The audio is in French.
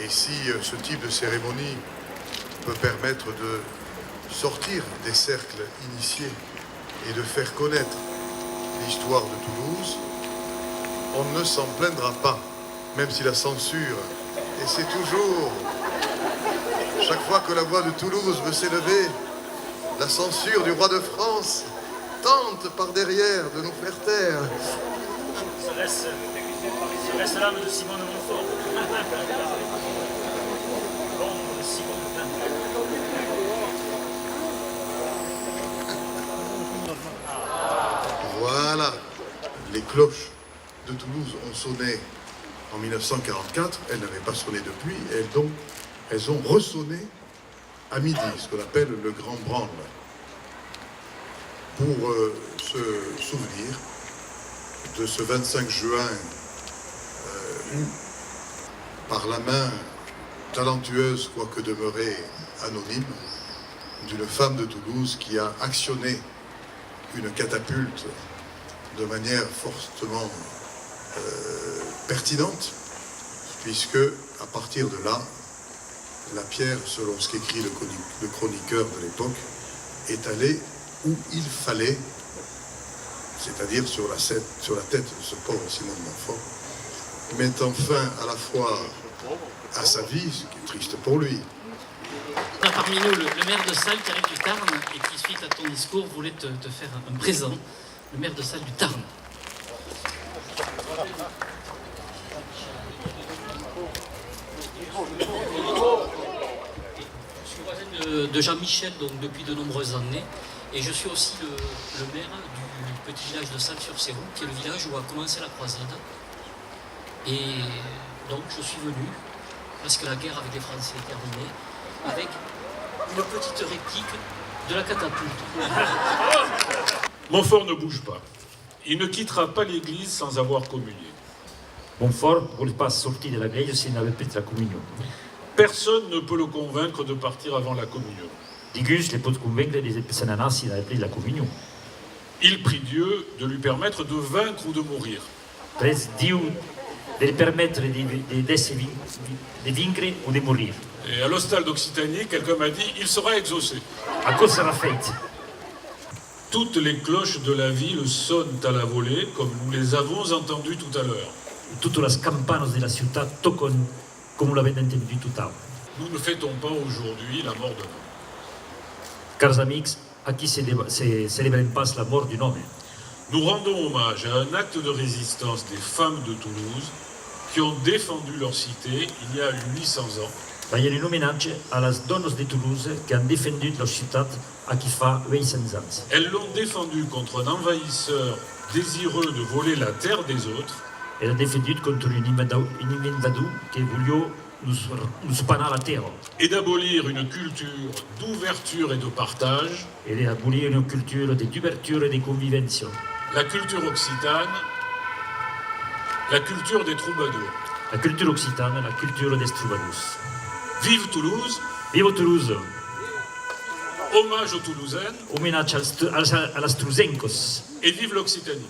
Et si ce type de cérémonie peut permettre de sortir des cercles initiés et de faire connaître l'histoire de Toulouse, on ne s'en plaindra pas, même si la censure, et c'est toujours, chaque fois que la voix de Toulouse veut s'élever, la censure du roi de France tente par derrière de nous faire taire. Serait-ce l'âme de Simon de Montfort? Bon, Simon Voilà, les cloches de Toulouse ont sonné en 1944, elles n'avaient pas sonné depuis, et donc elles ont ressonné à midi, ce qu'on appelle le grand branle, pour se souvenir de ce 25 juin où, par la main talentueuse, quoique demeurée anonyme, d'une femme de Toulouse qui a actionné une catapulte de manière fortement pertinente, puisque à partir de là, la pierre, selon ce qu'écrit le chroniqueur de l'époque, est allée où il fallait, c'est-à-dire sur la tête de ce pauvre Simon de Montfort, mettant fin à la fois à sa vie, ce qui est triste pour lui. Parmi nous, le maire de Salles qui arrive du Tarn et qui, suite à ton discours, voulait te faire un présent. Le maire de Salles du Tarn. Je suis voisin de Jean-Michel donc, depuis de nombreuses années. Et je suis aussi le maire du petit village de Salles-sur-Céroux, qui est le village où a commencé la croisade. Et donc je suis venu, parce que la guerre avec les Français est terminée, avec une petite réplique de la catapulte. Montfort ne bouge pas. Il ne quittera pas l'église sans avoir communié. Montfort ne voulait pas sortir de la grille s'il n'avait pas de la communion. Personne ne peut le convaincre de partir avant la communion. Digus ne peut convaincre des personnes s'il n'avait pris la communion. Il prie Dieu de lui permettre de vaincre ou de mourir. Pres Dieu de lui permettre de vaincre ou de mourir. Et à l'hostal d'Occitanie, quelqu'un m'a dit, il sera exaucé. À cause sera faite. Toutes les cloches de la ville sonnent à la volée, comme nous les avons entendues tout à l'heure. Toutes les campanes de la ciutat toquent comme vous l'avez entendu tout à l'heure. Nous ne fêtons pas aujourd'hui la mort d'un homme. Cars amis, aquí se célèbre pas la mort d'un homme. Nous rendons hommage à un acte de résistance des femmes de Toulouse qui ont défendu leur cité il y a 800 ans. Faisons un hommage à les dones de Toulouse qui ont défendu leur ciutat à qui fa 800 ans. Elles l'ont défendu contre un envahisseur désireux de voler la terre des autres. Elle a défendu contre un invadou qui voulait nous paner la terre. Et d'abolir une culture d'ouverture et de partage. Elle a aboli une culture d'ouverture et de convivention. La culture occitane, la culture des troubadours. La culture occitane, la culture des troubadours. Vive Toulouse! Vive Toulouse! Hommage aux Toulousaines! Hommage à las Toulousencos! Et vive l'Occitanie!